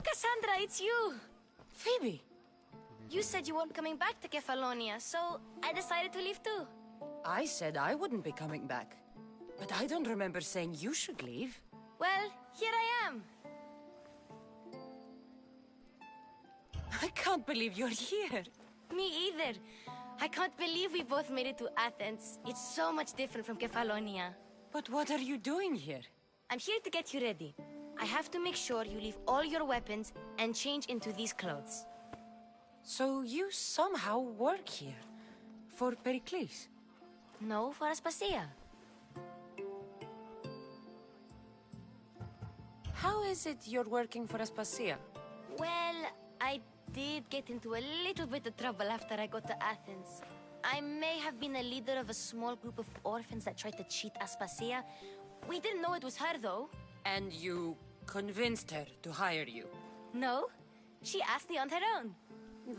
Cassandra, it's you! Phoebe! You said you weren't coming back to Kefalonia, so I decided to leave too. I said I wouldn't be coming back. But I don't remember saying you should leave. Well, here I am. I can't believe you're here. Me either. I can't believe we both made it to Athens. It's so much different from Kefalonia. But what are you doing here? I'm here to get you ready. I have to make sure you leave all your weapons and change into these clothes. So you somehow work here? For Pericles? No, for Aspasia. How is it you're working for Aspasia? Well, I did get into a little bit of trouble after I got to Athens. I may have been a leader of a small group of orphans that tried to cheat Aspasia. We didn't know it was her, though. And you convinced her to hire you? No, she asked me on her own.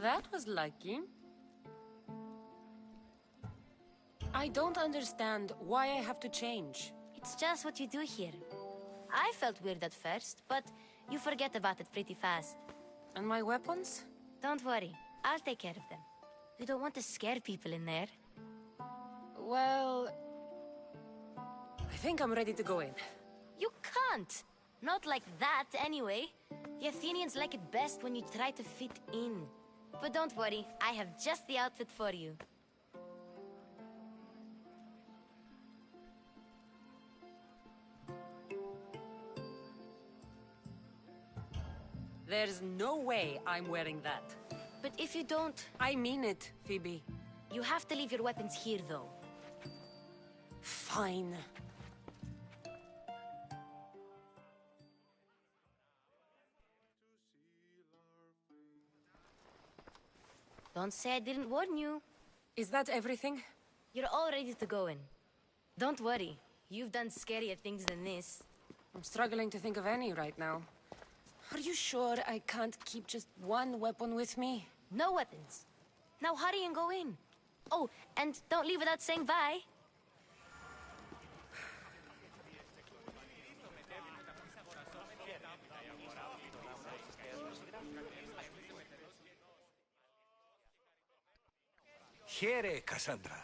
That was lucky. I don't understand why I have to change. It's just what you do here. I felt weird at first, but you forget about it pretty fast. And my weapons? Don't worry, I'll take care of them. You don't want to scare people in there. Well, I think I'm ready to go in. You can't! Not like that, anyway. The Athenians like it best when you try to fit in. But don't worry, I have just the outfit for you. There's no way I'm wearing that. But if you don't... I mean it, Phoebe. You have to leave your weapons here, though. Fine. Don't say I didn't warn you. Is that everything? You're all ready to go in. Don't worry. You've done scarier things than this. I'm struggling to think of any right now. Are you sure I can't keep just one weapon with me? No weapons. Now hurry and go in. Oh, and don't leave without saying bye. KHauA, Cassandra.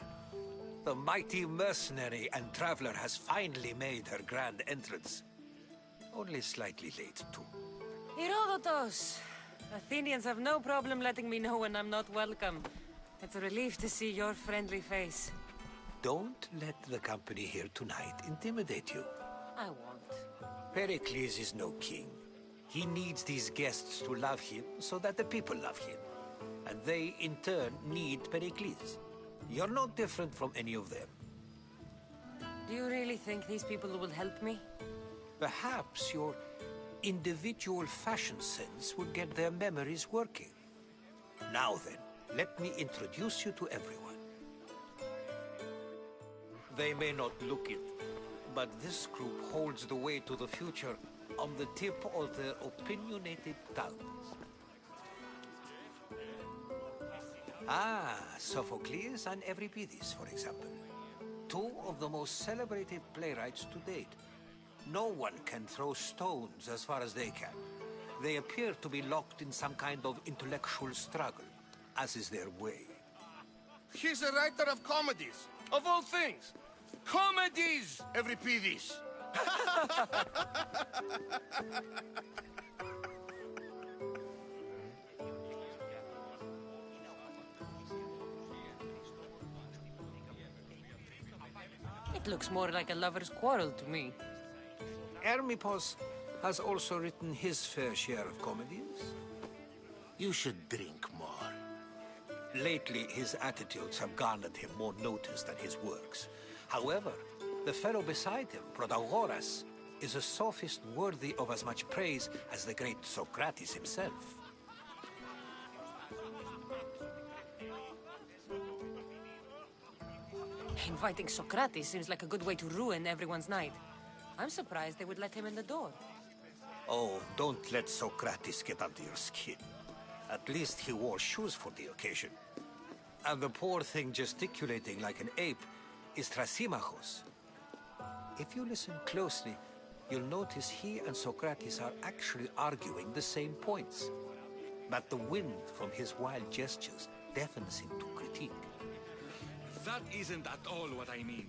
The mighty mercenary and traveler has finally made her grand entrance. Only slightly late, too. Herodotus! Athenians have no problem letting me know when I'm not welcome. It's a relief to see your friendly face. Don't let the company here tonight intimidate you. I won't. Pericles is no king. He needs these guests to love him so that the people love him. And they, in turn, need Pericles. You're no different from any of them. Do you really think these people will help me? Perhaps your individual fashion sense will get their memories working. Now then, let me introduce you to everyone. They may not look it, but this group holds the way to the future on the tip of their opinionated tongues. Ah, Sophocles and Euripides, for example. Two of the most celebrated playwrights to date. No one can throw stones as far as they can. They appear to be locked in some kind of intellectual struggle, as is their way. He's a writer of comedies, of all things. Comedies, Euripides! It looks more like a lover's quarrel to me. Hermippos has also written his fair share of comedies. You should drink more. Lately, his attitudes have garnered him more notice than his works. However, the fellow beside him, Protagoras, is a sophist worthy of as much praise as the great Socrates himself. Inviting Socrates seems like a good way to ruin everyone's night. I'm surprised they would let him in the door. Oh, don't let Socrates get under your skin. At least he wore shoes for the occasion. And the poor thing gesticulating like an ape is Thrasymachos. If you listen closely, you'll notice he and Socrates are actually arguing the same points. But the wind from his wild gestures deafens him to critique. That isn't at all what I mean.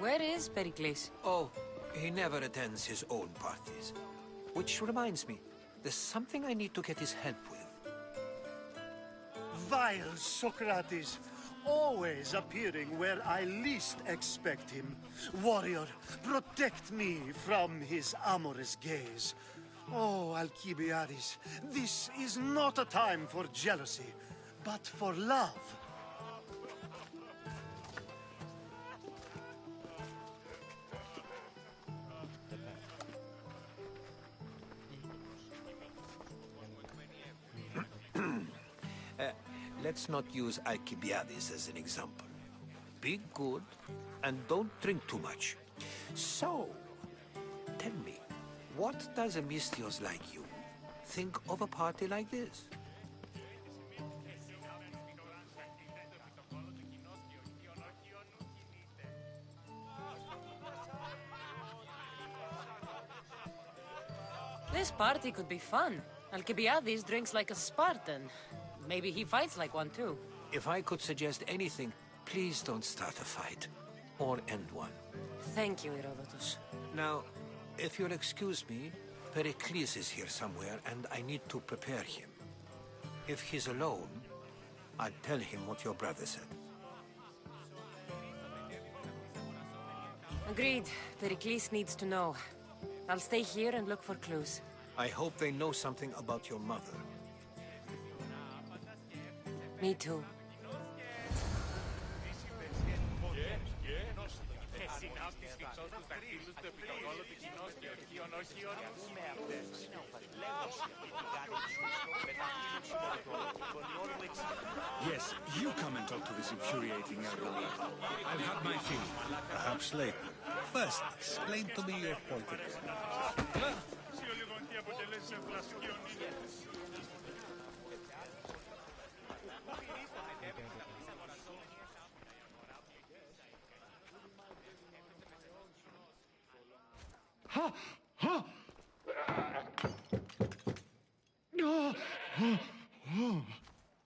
Where is Pericles? Oh, he never attends his own parties. Which reminds me, there's something I need to get his help with. Vile Socrates, always appearing where I least expect him. Warrior, protect me from his amorous gaze. Oh, Alcibiades, this is not a time for jealousy, but for love. let's not use Alcibiades as an example. Be good, and don't drink too much. So, tell me, what does a Misthios like you think of a party like this? This party could be fun. Alcibiades drinks like a Spartan. Maybe he fights like one too. If I could suggest anything, please don't start a fight. Or end one. Thank you, Herodotus. Now, if you'll excuse me, Pericles is here somewhere, and I need to prepare him. If he's alone, I'll tell him what your brother said. Agreed. Pericles needs to know. I'll stay here and look for clues. I hope they know something about your mother. Me too. Yes, you come and talk to this infuriating elderly. I've had my fill. Perhaps later. First, explain to me your point of view. Ha! Ha!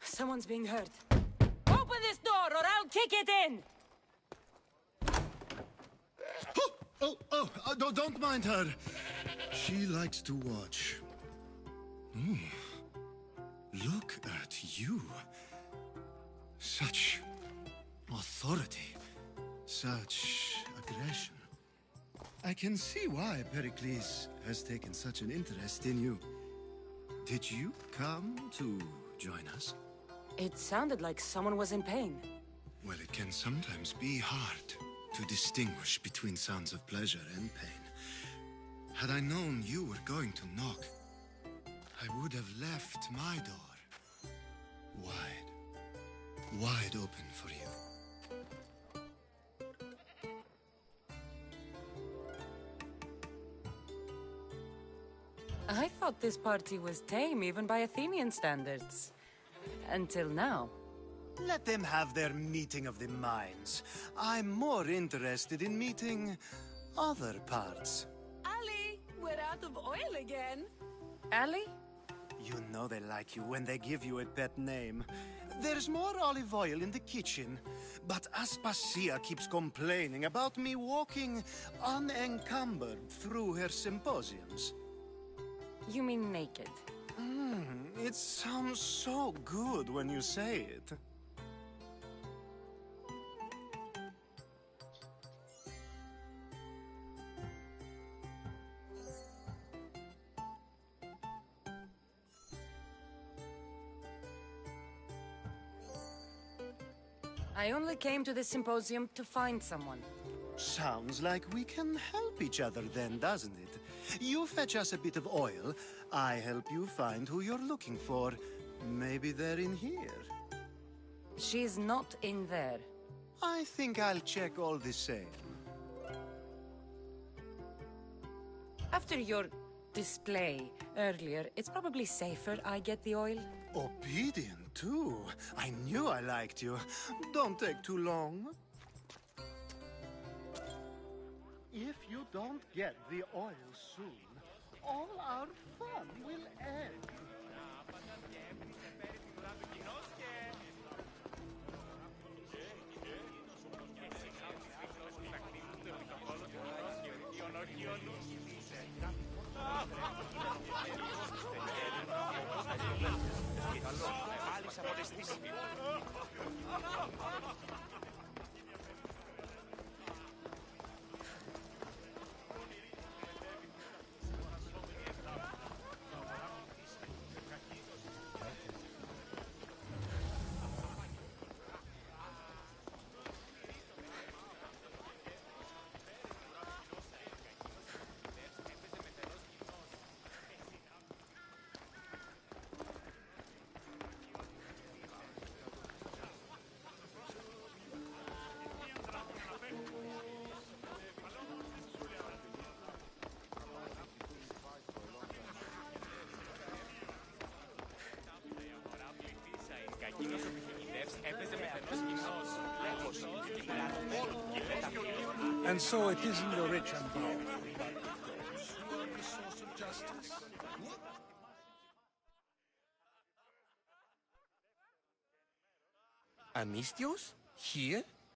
Someone's being hurt. Open this door or I'll kick it in! Don't mind her. She likes to watch. Ooh. Look at you. Such authority. Such aggression. I can see why Pericles has taken such an interest in you. Did you come to join us? It sounded like someone was in pain. Well, it can sometimes be hard to distinguish between sounds of pleasure and pain. Had I known you were going to knock, I would have left my door wide open for you. I thought this party was tame, even by Athenian standards. Until now. Let them have their meeting of the minds. I'm more interested in meeting other parts. Ali, we're out of oil again. Ali? You know they like you when they give you a pet name. There's more olive oil in the kitchen, but Aspasia keeps complaining about me walking unencumbered through her symposiums. You mean naked? It sounds so good when you say it. I only came to this symposium to find someone. Sounds like we can help each other then, doesn't it? You fetch us a bit of oil, I help you find who you're looking for. Maybe they're in here. She's not in there. I think I'll check all the same. After your display earlier, it's probably safer I get the oil. Obedient, too. I knew I liked you. Don't take too long. If you don't get the oil soon, all our fun will end. And so it isn't the rich and powerful, but those who are the source of justice. Amistios? Here?